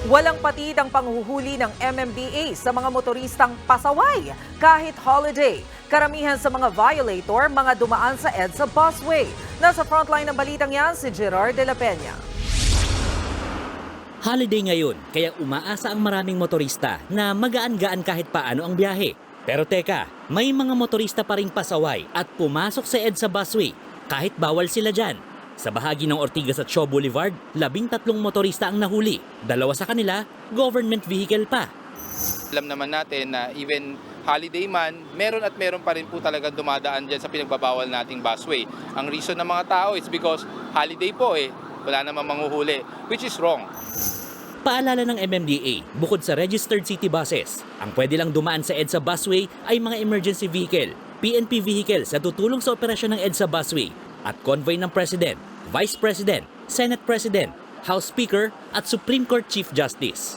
Walang patid ang panghuhuli ng MMDA sa mga motoristang pasaway kahit holiday. Karamihan sa mga violator, mga dumaan sa EDSA busway. Nasa frontline ng balitang yan si Gerard de la Peña. Holiday ngayon, kaya umaasa ang maraming motorista na magaan-gaan kahit paano ang biyahe. Pero teka, may mga motorista pa ring pasaway at pumasok sa EDSA busway kahit bawal sila dyan. Sa bahagi ng Ortigas at Shaw Boulevard, 13 motorista ang nahuli. 2 sa kanila, government vehicle pa. Alam naman natin na even holiday man, meron pa rin po talagang dumadaan dyan sa pinagbabawal nating busway. Ang reason ng mga tao is because holiday po wala namang manghuhuli, which is wrong. Paalala ng MMDA, bukod sa registered city buses, ang pwede lang dumaan sa EDSA busway ay mga emergency vehicle, PNP vehicle sa tutulong sa operasyon ng EDSA busway at convoy ng President, Vice President, Senate President, House Speaker at Supreme Court Chief Justice.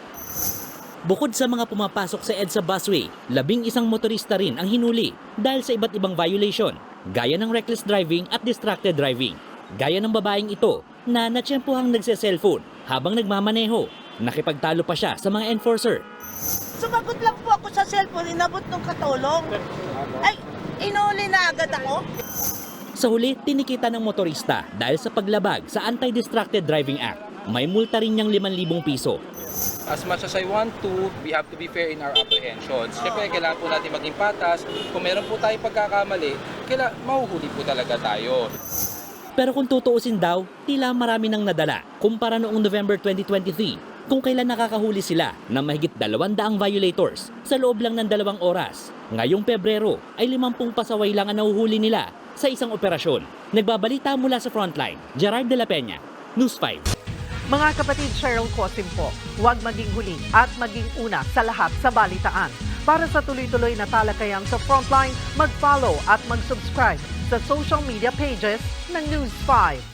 Bukod sa mga pumapasok sa EDSA busway, 11 motorista rin ang hinuli dahil sa iba't ibang violation, gaya ng reckless driving at distracted driving. Gaya ng babaeng ito na natsyempohang nagse-cellphone habang nagmamaneho. Nakipagtalo pa siya sa mga enforcer. Sumagot lang po ako sa cellphone, inabot ng katulong. Ay, inuli na agad ako. Sa huli, tinikita ng motorista dahil sa paglabag sa Anti-Distracted Driving Act. May multa rin niyang 5,000 piso. As much as I want to, we have to be fair in our apprehensions. Siyempre, kailangan po natin maging patas. Kung meron po tayong pagkakamali, mahuhuli po talaga tayo. Pero kung tutuusin daw, tila marami nang nadala kumpara noong November 2023 kung kailan nakakahuli sila ng mahigit 200 violators sa loob lang ng 2 oras. Ngayong Pebrero ay 50 pasaway lang ang nahuhuli nila sa isang operasyon. Nagbabalita mula sa Frontline, Gerard de la Peña, News 5. Mga kapatid, Cheryl Cosim po, huwag maging huli at maging una sa lahat sa balitaan. Para sa tuloy-tuloy na talakayan sa Frontline, mag-follow at mag-subscribe sa social media pages ng News 5.